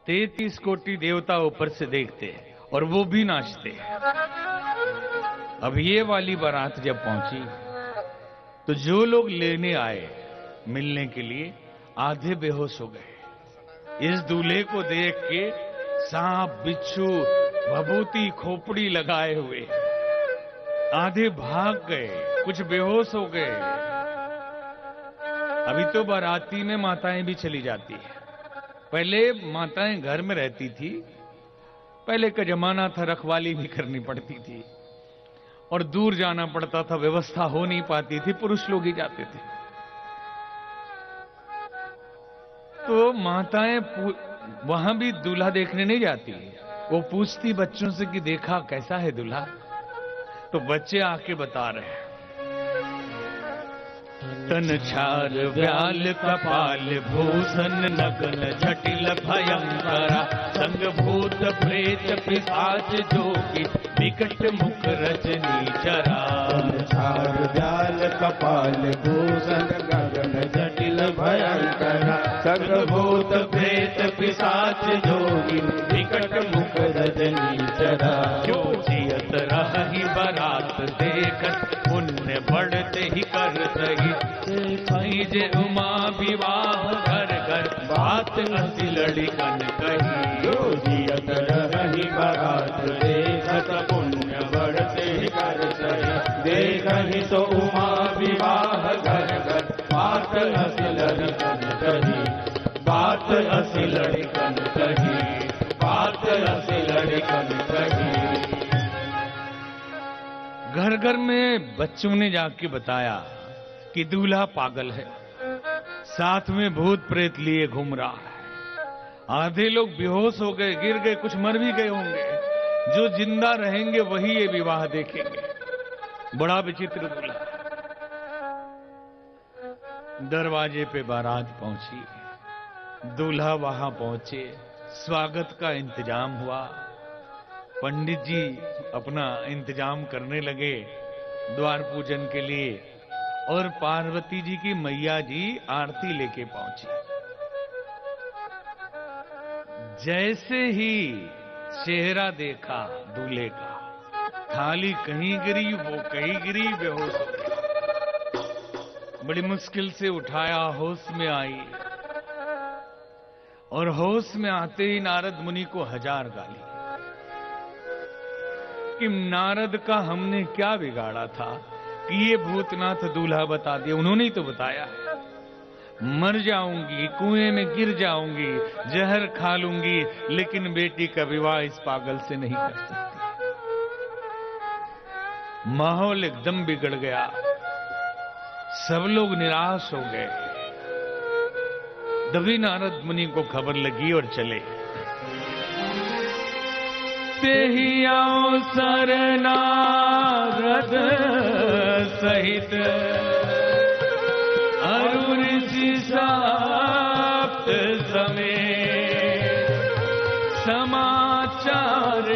33 कोटि देवता ऊपर से देखते हैं और वो भी नाचते हैं। अब ये वाली बारात जब पहुंची तो जो लोग लेने आए मिलने के लिए आधे बेहोश हो गए। इस दूल्हे को देख के सांप, बिच्छू, भभूति, खोपड़ी लगाए हुए आधे भाग गए, कुछ बेहोश हो गए। अभी तो बाराती में माताएं भी चली जाती है। पहले माताएं घर में रहती थी, पहले का जमाना था, रखवाली भी करनी पड़ती थी और दूर जाना पड़ता था, व्यवस्था हो नहीं पाती थी, पुरुष लोग ही जाते थे। तो माताएं वहां भी दूल्हा देखने नहीं जाती, वो पूछती बच्चों से कि देखा कैसा है दूल्हा। तो बच्चे आके बता रहे हैं, तन छार व्याल कपाल भूषण नगन जटिल भयंकरा संग भूत प्रेत पिशाच जोगी विकट मुख रजनी चरा। तन छार व्याल कपाल भूषण गगन जटिल भयंकरा संग भूत प्रेत पिशाच जोगी विकट मुख रजनी चरा। जो जियत रही बारात देखत पुण्य बढ़ते ही कर सही। जे उमा विवाह घर घर बात हसी लड़कन कही। जो जियत रही बारात देखत पुण्य बढ़ते ही कर सही। देखहि तो उमा विवाह घर घर बात हसी लड़कन कही। बात हसी लड़कन कही। बात हसी लड़कन कही। घर घर में बच्चों ने जाके बताया कि दूल्हा पागल है, साथ में भूत प्रेत लिए घूम रहा है। आधे लोग बेहोश हो गए, गिर गए, कुछ मर भी गए होंगे। जो जिंदा रहेंगे वही ये विवाह देखेंगे। बड़ा विचित्र दूल्हा। दरवाजे पे बारात पहुंची, दूल्हा वहां पहुंचे, स्वागत का इंतजाम हुआ। पंडित जी अपना इंतजाम करने लगे द्वार पूजन के लिए और पार्वती जी की मैया जी आरती लेके पहुंची। जैसे ही चेहरा देखा दूल्हे का, थाली कहीं गिरी, वो कहीं गिरी, बेहोश हो गई। बड़ी मुश्किल से उठाया, होश में आई और होश में आते ही नारद मुनि को 1000 गाली कि नारद का हमने क्या बिगाड़ा था कि ये भूतनाथ दूल्हा बता दिया। उन्होंने ही तो बताया, मर जाऊंगी, कुएं में गिर जाऊंगी, जहर खा लूंगी, लेकिन बेटी का विवाह इस पागल से नहीं कर सकती। माहौल एकदम बिगड़ गया, सब लोग निराश हो गए। तभी नारद मुनि को खबर लगी और चले। तेहि अवसर नारद सहित अरु ऋषि सप्त समेत समाचार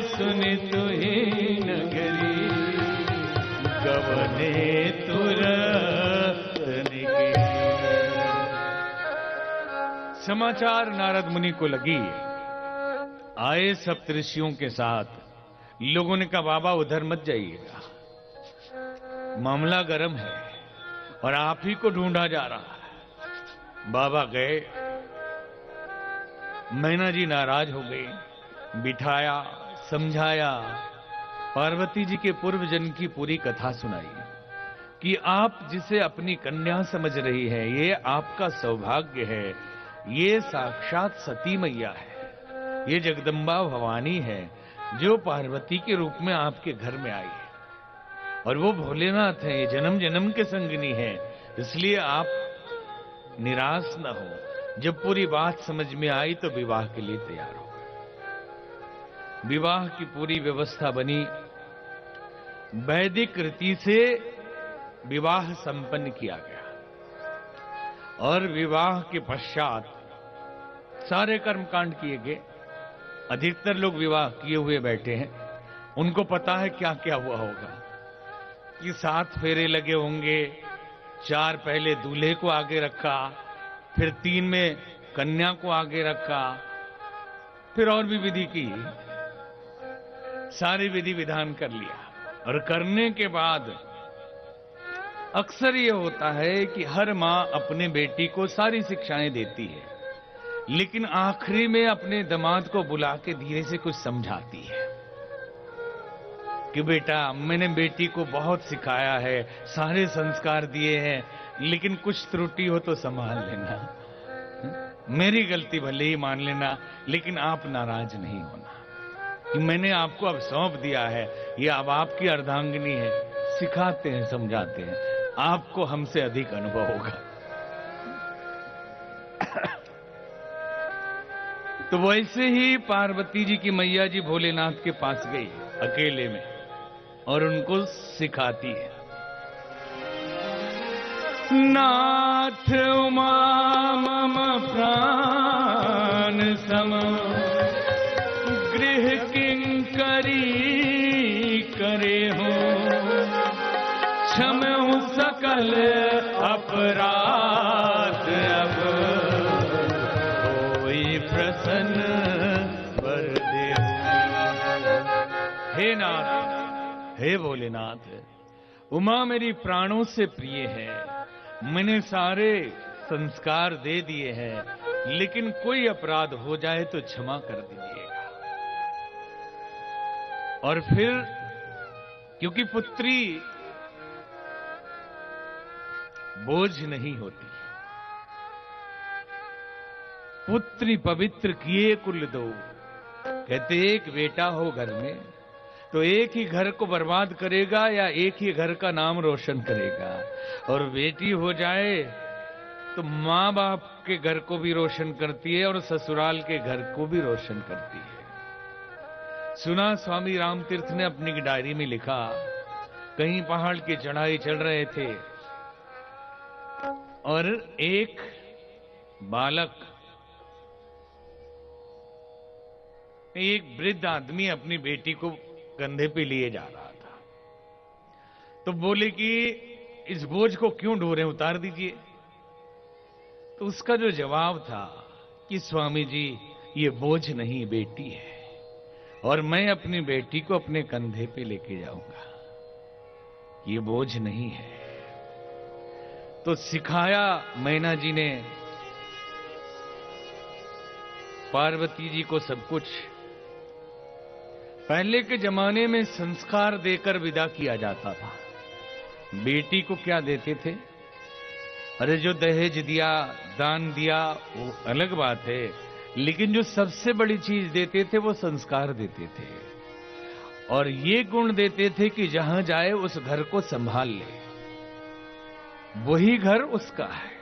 सुनित ही नगरी गवने तुरंत निकली। समाचार नारद मुनि को लगी। आए सप्तऋषियों के साथ, लोगों ने कहा बाबा उधर मत जाइएगा, मामला गर्म है और आप ही को ढूंढा जा रहा है। बाबा गए, मैना जी नाराज हो गई, बिठाया, समझाया, पार्वती जी के पूर्व जन्म की पूरी कथा सुनाई कि आप जिसे अपनी कन्या समझ रही है, ये आपका सौभाग्य है, ये साक्षात सती मैया है, ये जगदम्बा भवानी है जो पार्वती के रूप में आपके घर में आई है और वो भोलेनाथ है, ये जन्म जन्म के संगिनी है। इसलिए आप निराश न हो। जब पूरी बात समझ में आई तो विवाह के लिए तैयार हो गए। विवाह की पूरी व्यवस्था बनी, वैदिक रीति से विवाह संपन्न किया गया और विवाह के पश्चात सारे कर्मकांड किए गए। अधिकतर लोग विवाह किए हुए बैठे हैं, उनको पता है क्या क्या हुआ होगा कि 7 फेरे लगे होंगे। 4 पहले दूल्हे को आगे रखा, फिर 3 में कन्या को आगे रखा, फिर और भी विधि की, सारी विधि विधान कर लिया। और करने के बाद अक्सर ये होता है कि हर मां अपने बेटी को सारी शिक्षाएं देती है, लेकिन आखिरी में अपने दामाद को बुला के धीरे से कुछ समझाती है कि बेटा, मैंने बेटी को बहुत सिखाया है, सारे संस्कार दिए हैं, लेकिन कुछ त्रुटि हो तो संभाल लेना। मेरी गलती भले ही मान लेना, लेकिन आप नाराज नहीं होना कि मैंने आपको अब सौंप दिया है, ये अब आपकी अर्धांगिनी है। सिखाते हैं, समझाते हैं, आपको हमसे अधिक अनुभव होगा। तो वैसे ही पार्वती जी की मैया जी भोलेनाथ के पास गई अकेले में और उनको सिखाती है। नाथ उमा मम प्राण सम गृह किंकरी करे हो, क्षमहु सकल अपराध अब होई प्रसन्न वर देहु। हे नाथ, हे भोलेनाथ, उमा मेरी प्राणों से प्रिय है, मैंने सारे संस्कार दे दिए हैं, लेकिन कोई अपराध हो जाए तो क्षमा कर दीजिएगा। और फिर क्योंकि पुत्री बोझ नहीं होती, पुत्री पवित्र किए कुल दो। कहते एक बेटा हो घर में तो एक ही घर को बर्बाद करेगा या एक ही घर का नाम रोशन करेगा, और बेटी हो जाए तो माँ बाप के घर को भी रोशन करती है और ससुराल के घर को भी रोशन करती है। सुना स्वामी रामतीर्थ ने अपनी डायरी में लिखा, कहीं पहाड़ की चढ़ाई चढ़ रहे थे और एक बालक, एक वृद्ध आदमी अपनी बेटी को कंधे पे लिए जा रहा था। तो बोले कि इस बोझ को क्यों ढो रहे हैं, उतार दीजिए। तो उसका जो जवाब था कि स्वामी जी, ये बोझ नहीं बेटी है, और मैं अपनी बेटी को अपने कंधे पे लेके जाऊंगा, ये बोझ नहीं है। तो सिखाया मैना जी ने पार्वती जी को सब कुछ। पहले के जमाने में संस्कार देकर विदा किया जाता था। बेटी को क्या देते थे? अरे जो दहेज दिया, दान दिया, वो अलग बात है, लेकिन जो सबसे बड़ी चीज देते थे वो संस्कार देते थे, और ये गुण देते थे कि जहां जाए उस घर को संभाल ले, वही घर उसका है।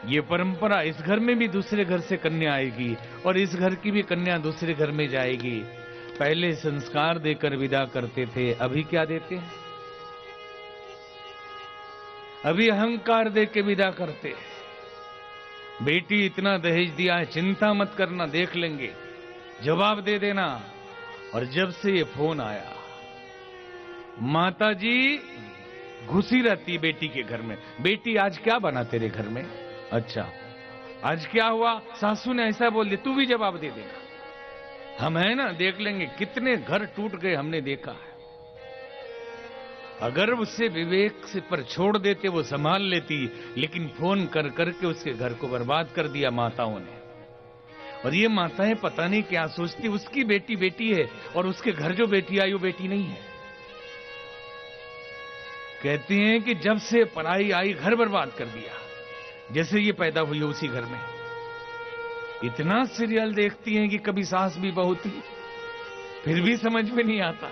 ये परंपरा, इस घर में भी दूसरे घर से कन्या आएगी और इस घर की भी कन्या दूसरे घर में जाएगी। पहले संस्कार देकर विदा करते थे, अभी क्या देते हैं? अभी अहंकार दे के विदा करते हैं। बेटी इतना दहेज दिया है, चिंता मत करना, देख लेंगे, जवाब दे देना। और जब से ये फोन आया, माता जी घुसी रहती बेटी के घर में, बेटी आज क्या बना तेरे घर में? अच्छा आज क्या हुआ? सासू ने ऐसा बोल दिया, तू भी जवाब दे देना। हम है ना, देख लेंगे। कितने घर टूट गए हमने देखा है। अगर उससे विवेक से पर छोड़ देते वो संभाल लेती, लेकिन फोन कर करके उसके घर को बर्बाद कर दिया माताओं ने। और ये माताएं पता नहीं क्या सोचती, उसकी बेटी बेटी है और उसके घर जो बेटी आई वो बेटी नहीं है। कहती हैं कि जब से पराई आई घर बर्बाद कर दिया, जैसे ये पैदा हुई उसी घर में। इतना सीरियल देखती हैं कि कभी सास भी बहू थी, फिर भी समझ में नहीं आता।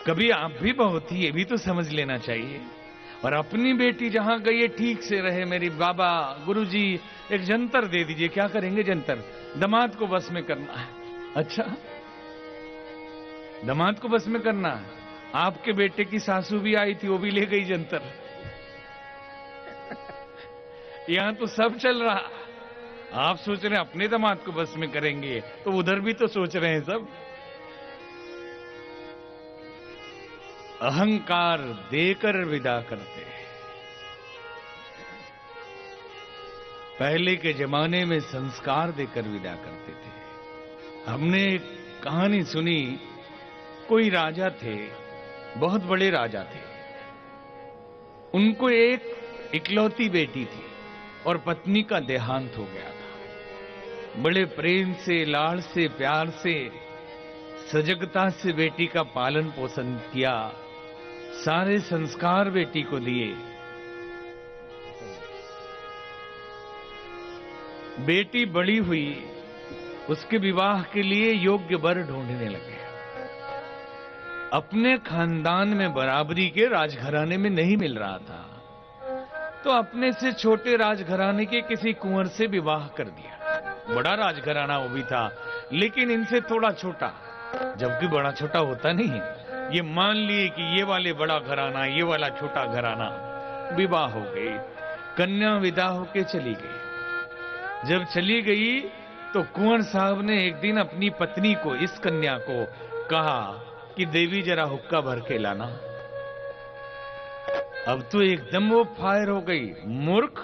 कभी आप भी बहू थी, ये भी तो समझ लेना चाहिए। और अपनी बेटी जहां गई है ठीक से रहे। मेरी बाबा, गुरुजी, एक जंतर दे दीजिए। क्या करेंगे जंतर? दामाद को बस में करना है। अच्छा, दामाद को बस में करना है। आपके बेटे की सासू भी आई थी, वो भी ले गई जंतर। यहां तो सब चल रहा। आप सोच रहे हैं अपने दामाद को बस में करेंगे, तो उधर भी तो सोच रहे हैं सब। अहंकार देकर विदा करते हैं। पहले के जमाने में संस्कार देकर विदा करते थे। हमने एक कहानी सुनी, कोई राजा थे, बहुत बड़े राजा थे। उनको एक इकलौती बेटी थी और पत्नी का देहांत हो गया था। बड़े प्रेम से, लाड़ से, प्यार से, सजगता से बेटी का पालन पोषण किया, सारे संस्कार बेटी को दिए। बेटी बड़ी हुई, उसके विवाह के लिए योग्य वर ढूंढने लगे। अपने खानदान में बराबरी के राजघराने में नहीं मिल रहा था, तो अपने से छोटे राजघराने के किसी कुंवर से विवाह कर दिया। बड़ा राजघराना वो भी था, लेकिन इनसे थोड़ा छोटा, जबकि बड़ा छोटा होता नहीं। ये मान लिए कि ये वाले बड़ा घराना, ये वाला छोटा घराना। विवाह हो गई, कन्या विदा होके चली गई। जब चली गई तो कुंवर साहब ने एक दिन अपनी पत्नी को, इस कन्या को कहा कि देवी जरा हुक्का भर के लाना। अब तो एकदम वो फायर हो गई। मूर्ख,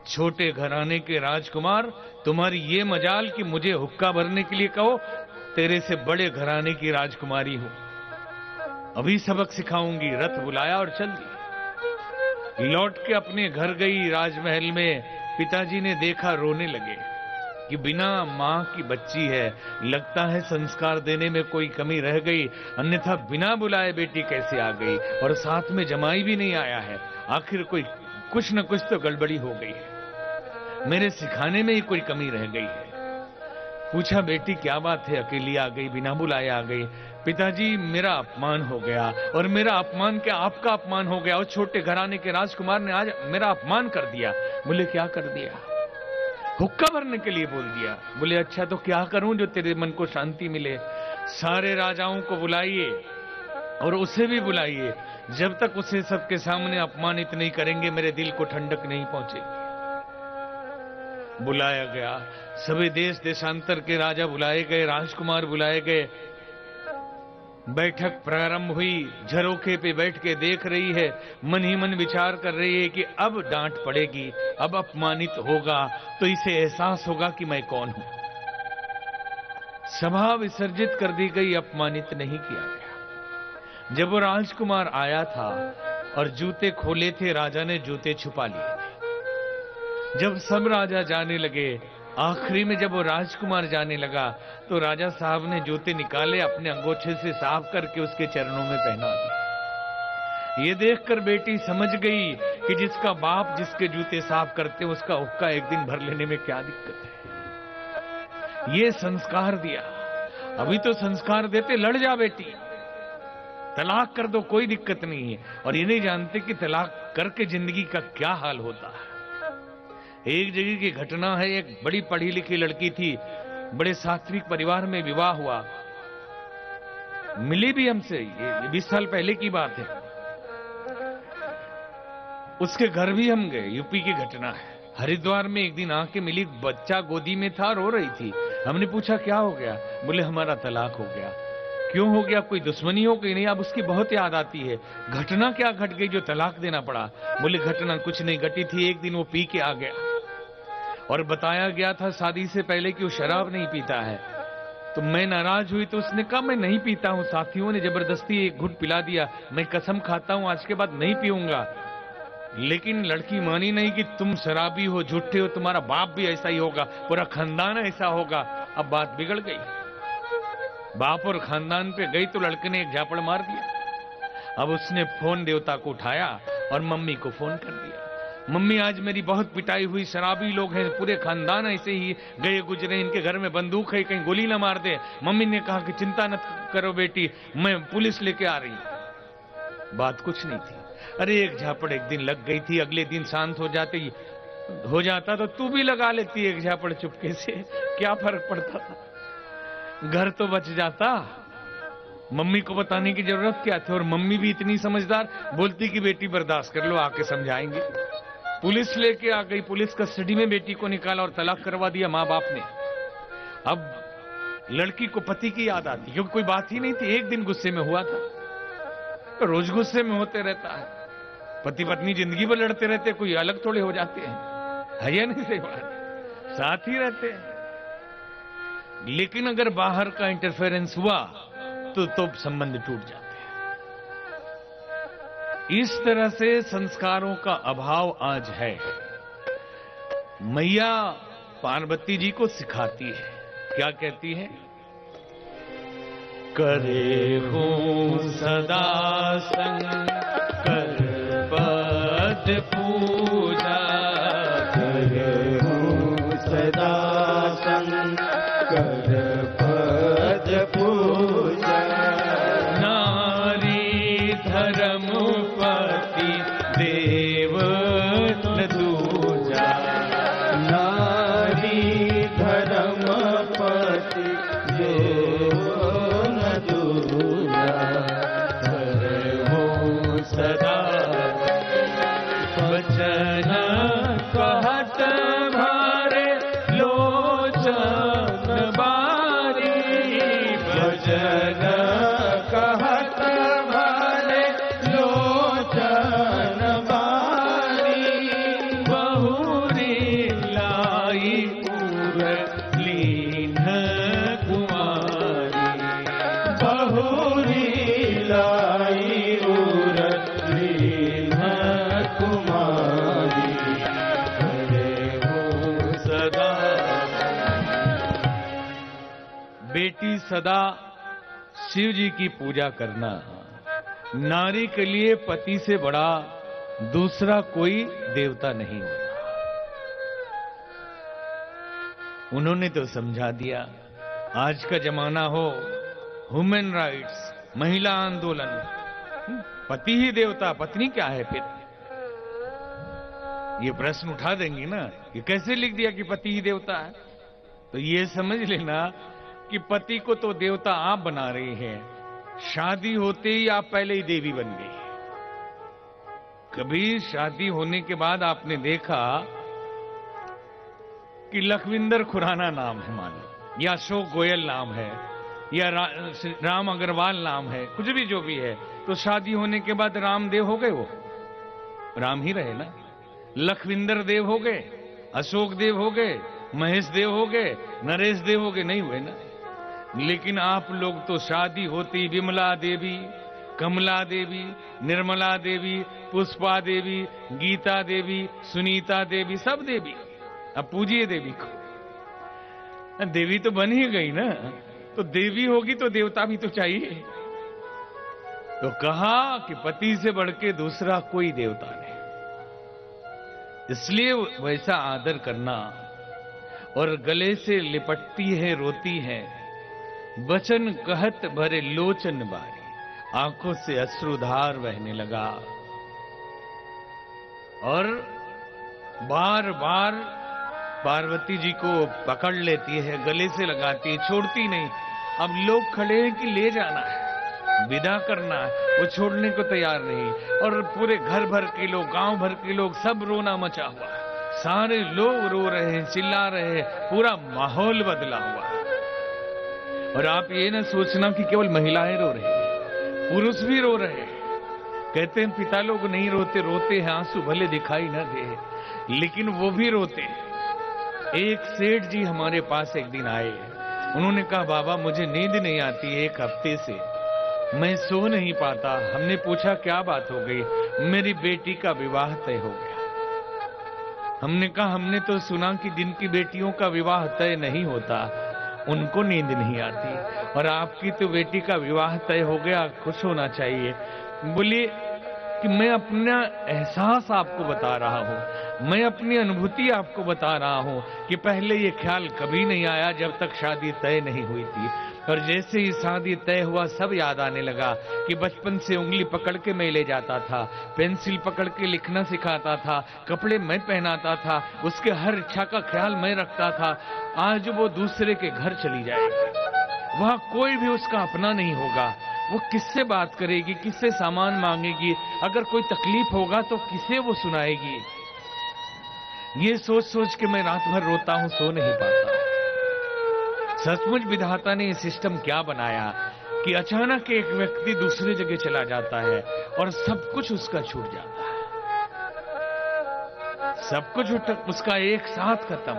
छोटे घराने के राजकुमार, तुम्हारी ये मजाल कि मुझे हुक्का भरने के लिए कहो, तेरे से बड़े घराने की राजकुमारी हूं, अभी सबक सिखाऊंगी। रथ बुलाया और चल दी। लौट के अपने घर गई। राजमहल में पिताजी ने देखा, रोने लगे कि बिना मां की बच्ची है, लगता है संस्कार देने में कोई कमी रह गई, अन्यथा बिना बुलाए बेटी कैसे आ गई, और साथ में जमाई भी नहीं आया है। आखिर कोई कुछ न कुछ तो गड़बड़ी हो गई है, मेरे सिखाने में ही कोई कमी रह गई है। पूछा, बेटी क्या बात है, अकेली आ गई, बिना बुलाए आ गई? पिताजी, मेरा अपमान हो गया। और मेरा अपमान क्या, आपका अपमान हो गया। और छोटे घराने के राजकुमार ने आज मेरा अपमान कर दिया। बोले, क्या कर दिया? हुक्का भरने के लिए बोल दिया। बोले, अच्छा तो क्या करूं जो तेरे मन को शांति मिले? सारे राजाओं को बुलाइए और उसे भी बुलाइए। जब तक उसे सबके सामने अपमानित नहीं करेंगे, मेरे दिल को ठंडक नहीं पहुंचेगी। बुलाया गया। सभी देश देशांतर के राजा बुलाए गए, राजकुमार बुलाए गए। बैठक प्रारंभ हुई। झरोखे पे बैठ के देख रही है, मन ही मन विचार कर रही है कि अब डांट पड़ेगी, अब अपमानित होगा तो इसे एहसास होगा कि मैं कौन हूं। सभा विसर्जित कर दी गई, अपमानित नहीं किया गया। जब वो राजकुमार आया था और जूते खोले थे, राजा ने जूते छुपा लिए थे। जब सब राजा जाने लगे, आखिरी में जब वो राजकुमार जाने लगा, तो राजा साहब ने जूते निकाले, अपने अंगोछे से साफ करके उसके चरणों में पहना दिए। ये देखकर बेटी समझ गई कि जिसका बाप जिसके जूते साफ करते, उसका हुक्का एक दिन भर लेने में क्या दिक्कत है। ये संस्कार दिया। अभी तो संस्कार देते, लड़ जा बेटी, तलाक कर दो, कोई दिक्कत नहीं है। और ये नहीं जानते कि तलाक करके जिंदगी का क्या हाल होता है। एक जगह की घटना है, एक बड़ी पढ़ी लिखी लड़की थी, बड़े सात्विक परिवार में विवाह हुआ, मिली भी हमसे, ये 20 साल पहले की बात है। उसके घर भी हम गए, यूपी की घटना है। हरिद्वार में एक दिन आके मिली, बच्चा गोदी में था, रो रही थी। हमने पूछा क्या हो गया? बोले, हमारा तलाक हो गया। क्यों हो गया? कोई दुश्मनी हो गई? नहीं, अब उसकी बहुत याद आती है। घटना क्या घट गई जो तलाक देना पड़ा? बोले, घटना कुछ नहीं घटी थी, एक दिन वो पी के आ गया और बताया गया था शादी से पहले कि वो शराब नहीं पीता है। तो मैं नाराज हुई, तो उसने कहा मैं नहीं पीता हूं, साथियों ने जबरदस्ती एक घुट पिला दिया, मैं कसम खाता हूं आज के बाद नहीं पीऊंगा। लेकिन लड़की मानी नहीं कि तुम शराबी हो, झूठे हो, तुम्हारा बाप भी ऐसा ही होगा, पूरा खानदान ऐसा होगा। अब बात बिगड़ गई, बाप और खानदान पे गई तो लड़के ने एक झापड़ मार दिया। अब उसने फोन देवता को उठाया और मम्मी को फोन कर दिया। मम्मी, आज मेरी बहुत पिटाई हुई, शराबी लोग हैं, पूरे खानदान ऐसे ही गए गुजरे, इनके घर में बंदूक है, कहीं गोली ना मार दे। मम्मी ने कहा कि चिंता न करो बेटी, मैं पुलिस लेके आ रही। बात कुछ नहीं थी। अरे एक झापड़ एक दिन लग गई थी, अगले दिन शांत हो जाता तो तू भी लगा लेती एक झापड़ चुपके से, क्या फर्क पड़ता था, घर तो बच जाता। मम्मी को बताने की जरूरत क्या थी? और मम्मी भी इतनी समझदार, बोलती कि बेटी बर्दाश्त कर लो, आके समझाएंगे। पुलिस लेके आ गई, पुलिस कस्टडी में बेटी को निकाला और तलाक करवा दिया माँ बाप ने। अब लड़की को पति की याद आती, क्योंकि कोई बात ही नहीं थी, एक दिन गुस्से में हुआ था, तो रोज गुस्से में होते रहता है। पति पत्नी जिंदगी भर लड़ते रहते, कोई अलग थोड़े हो जाते हैं। है या नहीं? सही बात, साथ ही रहते हैं। लेकिन अगर बाहर का इंटरफेरेंस हुआ तो संबंध टूट जाते हैं। इस तरह से संस्कारों का अभाव आज है। मैया पार्वती जी को सिखाती है, क्या कहती है? करे हूं सदा शंकर पद पूजा, करे हूं सदा शंकर पद पूजा, नारी धर्मपति देव न दूजा, नारी धर्मपति देव न दूजा, करे हूं सदा वचन कहत भारे लोचन बारी, वचन कहत भारे लोचन बारी, बहुरी लाई पूर लीन कुमारी, बहुरी लाई उर लीन कुमारी, करे हूं सदा। बेटी सदा शिव जी की पूजा करना, नारी के लिए पति से बड़ा दूसरा कोई देवता नहीं होता। उन्होंने तो समझा दिया। आज का जमाना हो, ह्यूमन राइट्स, महिला आंदोलन, पति ही देवता, पत्नी क्या है फिर? ये प्रश्न उठा देंगी ना, ये कैसे लिख दिया कि पति ही देवता है? तो ये समझ लेना कि पति को तो देवता आप बना रही हैं, शादी होते ही आप पहले ही देवी बन गई। कभी शादी होने के बाद आपने देखा कि लखविंदर खुराना नाम है मान लो, या अशोक गोयल नाम है, या राम अग्रवाल नाम है, कुछ भी जो भी है, तो शादी होने के बाद रामदेव हो गए, वो राम ही रहे ना। लखविंदर देव हो गए, अशोक देव हो गए, महेश देव हो गए, नरेश देव हो गए, नहीं हुए ना। लेकिन आप लोग तो शादी होती विमला देवी, कमला देवी, निर्मला देवी, पुष्पा देवी, गीता देवी, सुनीता देवी, सब देवी। अब पूजिए देवी को। देवी तो बन ही गई ना, तो देवी होगी तो देवता भी तो चाहिए। तो कहा कि पति से बढ़ के दूसरा कोई देवता नहीं, इसलिए वैसा आदर करना। और गले से लिपटती है, रोती है, वचन कहत भरे लोचन बारी, आंखों से अश्रुधार बहने लगा। और बार बार पार्वती जी को पकड़ लेती है, गले से लगाती है, छोड़ती नहीं। अब लोग खड़े हैं कि ले जाना है, विदा करना है, वो छोड़ने को तैयार नहीं। और पूरे घर भर के लोग, गांव भर के लोग, सब रोना मचा हुआ है, सारे लोग रो रहे हैं, चिल्ला रहे हैं, पूरा माहौल बदला हुआ है। और आप ये ना सोचना कि केवल महिलाएं रो रही हैं, पुरुष भी रो रहे हैं। कहते हैं पिता लोग नहीं रोते, रोते हैं, आंसू भले दिखाई न दे, लेकिन वो भी रोते हैं। एक सेठ जी हमारे पास एक दिन आए, उन्होंने कहा बाबा मुझे नींद नहीं आती, एक हफ्ते से मैं सो नहीं पाता। हमने पूछा क्या बात हो गई? मेरी बेटी का विवाह तय हो गया। हमने कहा हमने तो सुना कि जिनकी बेटियों का विवाह तय नहीं होता उनको नींद नहीं आती, और आपकी तो बेटी का विवाह तय हो गया, खुश होना चाहिए। बोलिए कि मैं अपना एहसास आपको बता रहा हूं, मैं अपनी अनुभूति आपको बता रहा हूं कि पहले ये ख्याल कभी नहीं आया जब तक शादी तय नहीं हुई थी। और जैसे ही शादी तय हुआ सब याद आने लगा कि बचपन से उंगली पकड़ के मैं ले जाता था, पेंसिल पकड़ के लिखना सिखाता था, कपड़े मैं पहनाता था, उसके हर इच्छा का ख्याल मैं रखता था। आज वो दूसरे के घर चली जाएगी, वहां कोई भी उसका अपना नहीं होगा, वो किससे बात करेगी, किससे सामान मांगेगी, अगर कोई तकलीफ होगा तो किसे वो सुनाएगी। ये सोच सोच के मैं रात भर रोता हूं, सो नहीं पाता। सचमुच विधाता ने ये सिस्टम क्या बनाया कि अचानक एक व्यक्ति दूसरी जगह चला जाता है और सब कुछ उसका छूट जाता है। सब कुछ उसका एक साथ खत्म।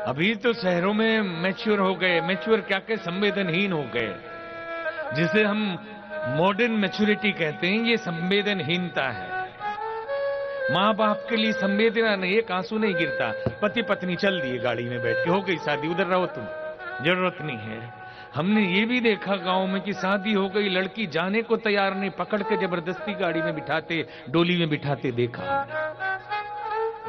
अभी तो शहरों में मैच्योर हो गए, मैच्योर क्या के संवेदनहीन हो गए, जिसे हम मॉडर्न मैच्योरिटी कहते हैं। ये संवेदनहीनता है। माँ बाप के लिए संवेदना नहीं, एक आंसू नहीं गिरता। पति पत्नी चल दिए गाड़ी में बैठ के, हो गई शादी, उधर रहो तुम, जरूरत नहीं है। हमने ये भी देखा गांव में कि शादी हो गई, लड़की जाने को तैयार नहीं, पकड़ के जबरदस्ती गाड़ी में बिठाते, डोली में बिठाते देखा।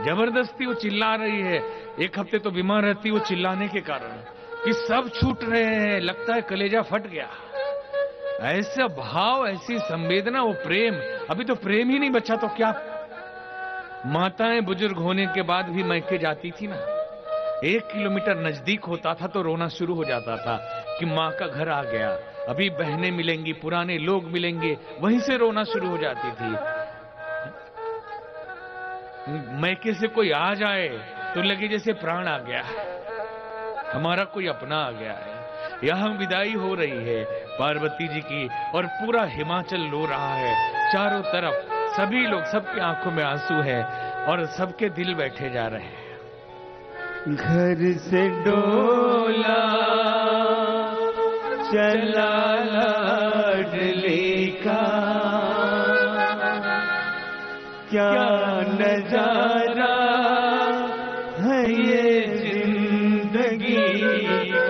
जबरदस्ती वो चिल्ला रही है, एक हफ्ते तो बीमार रहती वो चिल्लाने के कारण, कि सब छूट रहे हैं, लगता है कलेजा फट गया। ऐसा भाव, ऐसी संवेदना, वो प्रेम। अभी तो प्रेम ही नहीं बचा तो क्या। माताएं बुजुर्ग होने के बाद भी मैके जाती थी ना, 1 किलोमीटर नजदीक होता था तो रोना शुरू हो जाता था कि माँ का घर आ गया, अभी बहनें मिलेंगी, पुराने लोग मिलेंगे, वहीं से रोना शुरू हो जाती थी। मैके से कोई आ जाए तो लगे जैसे प्राण आ गया है, हमारा कोई अपना आ गया है। यहां विदाई हो रही है पार्वती जी की, और पूरा हिमाचल रो रहा है। चारों तरफ सभी लोग, सबकी आंखों में आंसू है और सबके दिल बैठे जा रहे हैं। घर से डोला चला लाडली का, क्या नजारा है ये जिंदगी का।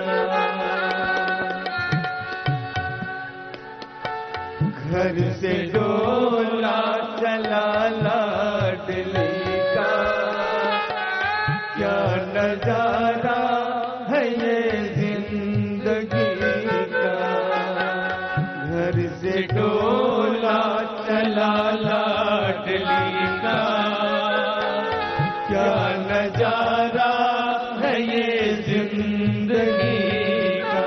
घर से डोला चला लाडली का, क्या नजारा है ये जिंदगी का। घर से डोला चला लाडली का, क्या नजारा है ये जिंदगी का।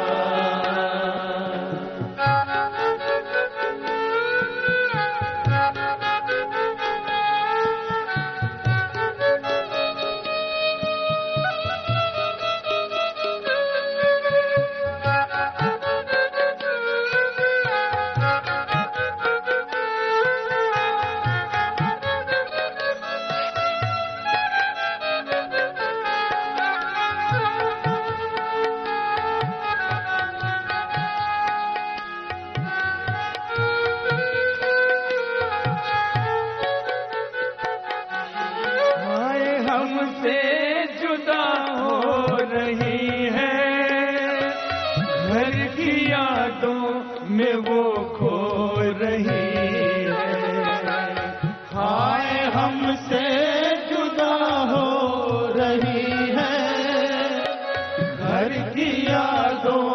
हमसे जुदा हो रही है, घर की यादों में वो खो रही है। हाय हमसे जुदा हो रही है, घर की यादों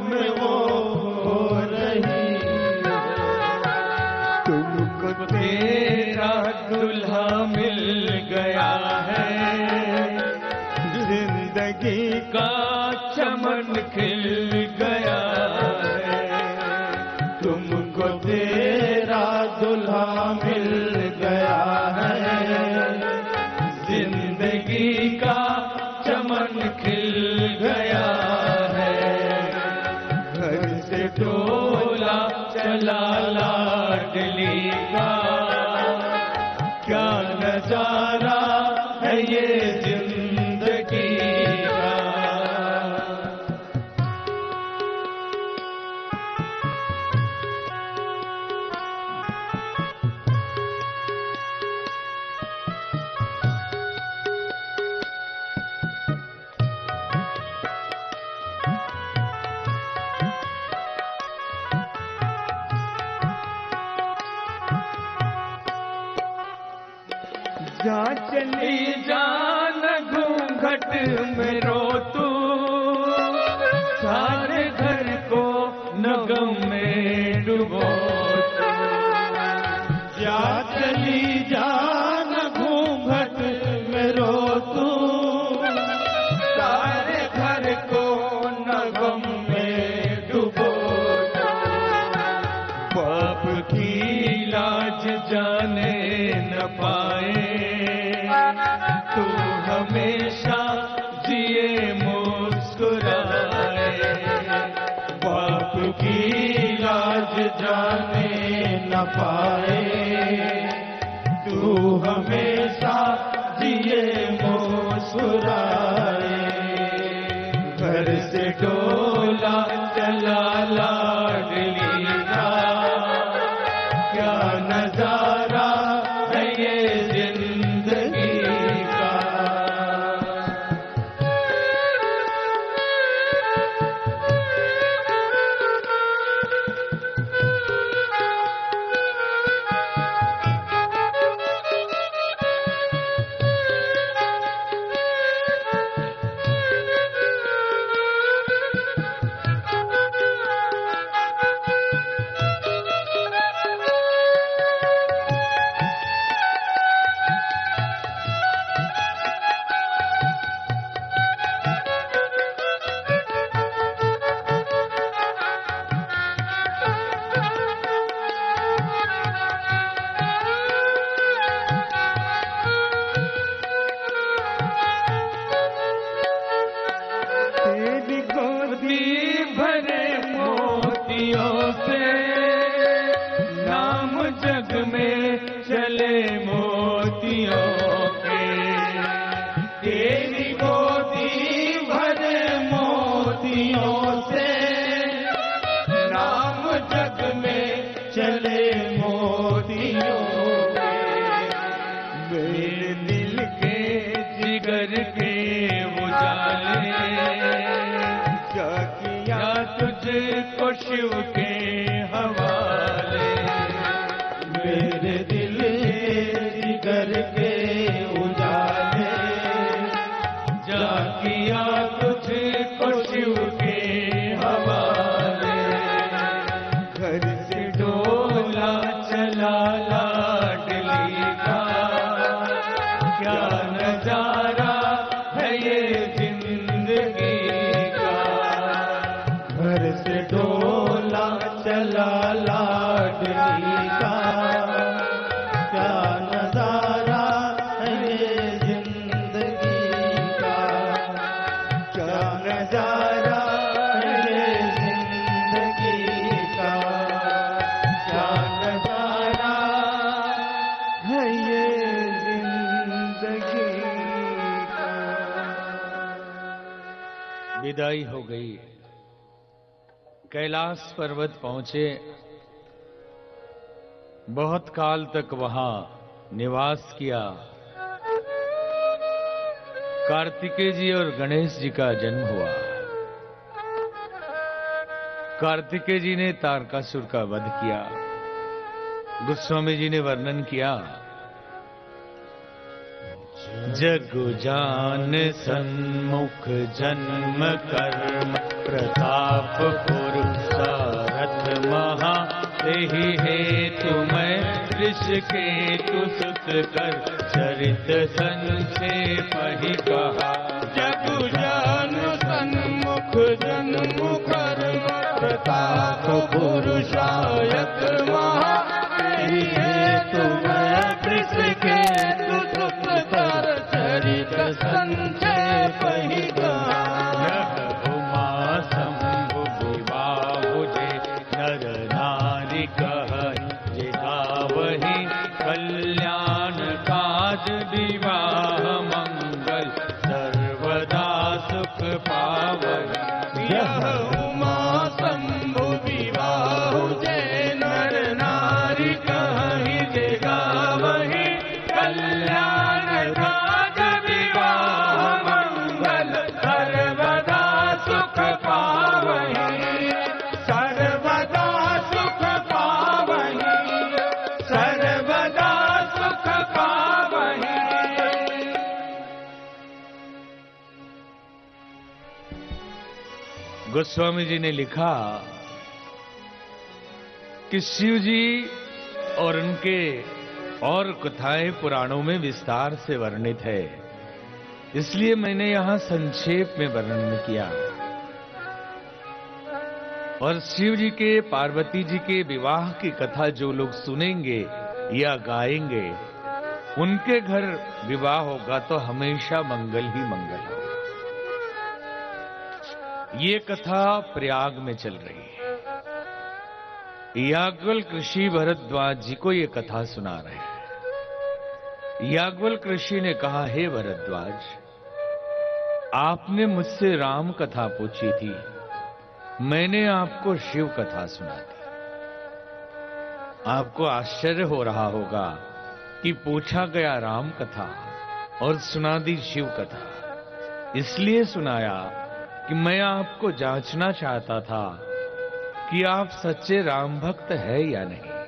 में वो खो रही है। तुमको तेरा दुल्हा मिल गया है, जिंदगी का चमन खिल गया है। तुमको तेरा दुल्हा मिल गया है, जिंदगी का चमन खिल गया है। घर से डोला चला लाडली का, क्या नजारा है ये जिंदगी का। जा चली जान घूंघट में रो तू, सारे घर को नगम में डुबो तू। जा चली जान घूंघट में रो तू, सारे घर को नगम में डुबो तू। बाप की लाज जाने न पाए, तू हमेशा जिए मुस्कुराए। बाप की लाज जाने न पाए, तू हमेशा ये मुस्कुराए, घर से डोला चला लाडली का, क्या नजारा है ये जिंदगी का। शिव के हवाले, मेरे दिल जिगर के उजाले, जा किया तुझको शिव के हवाले। घर से डोला चला लाडली का, क्या नजारा है ये जिंदगी का। घर से डोला चला लाडली का, क्या नजारा है ये जिंदगी का। क्या नजारा है ये जिंदगी का। क्या नजारा है ये जिंदगी का। विदाई हो गई। कैलाश पर्वत पहुंचे। बहुत काल तक वहां निवास किया। कार्तिकेय जी और गणेश जी का जन्म हुआ। कार्तिकेय जी ने तारकासुर का वध किया। गोस्वामी जी ने वर्णन किया, जग जान सन्मुख जन्म कर्म प्रताप पुरुषारथ महा, तेहि हेतु मैं ऋषिकेतु सुत कर चरित संक्षेप ही कहा। जग जान सन्मुख जन्म कर्म प्रताप पुरुषायत महा, तेहि हेतु मैं ऋषिकेतु सुत कर चरित संक्षेप ही कहा। उमा शंभु विवाह जे नर नारी कहहि, जे गावहि कल्याण काज विवाह मंगल सर्वदा सुख पावहि। यह उमा शंभु विवाह जे नर नारी कहहि, जे गावहि कल्याण काज विवाह मंगल सर्वदा सुख पावहि। सर्वदा सुख पावहि। सर्वदा सुख पावहि। गोस्वामी जी ने लिखा कि शिव जी और उनके और कथाएं पुराणों में विस्तार से वर्णित है, इसलिए मैंने यहां संक्षेप में वर्णन किया। और शिव जी के पार्वती जी के विवाह की कथा जो लोग सुनेंगे या गाएंगे, उनके घर विवाह होगा तो हमेशा मंगल ही मंगल होगा। ये कथा प्रयाग में चल रही है। याज्ञवल्क्य ऋषि भरद्वाज जी को ये कथा सुना रहे हैं। याज्ञवल्क्य ऋषि ने कहा, हे भरद्वाज, आपने मुझसे राम कथा पूछी थी, मैंने आपको शिव कथा सुना दी। आपको आश्चर्य हो रहा होगा कि पूछा गया राम कथा और सुना दी शिव कथा। इसलिए सुनाया कि मैं आपको जांचना चाहता था कि आप सच्चे राम भक्त है या नहीं।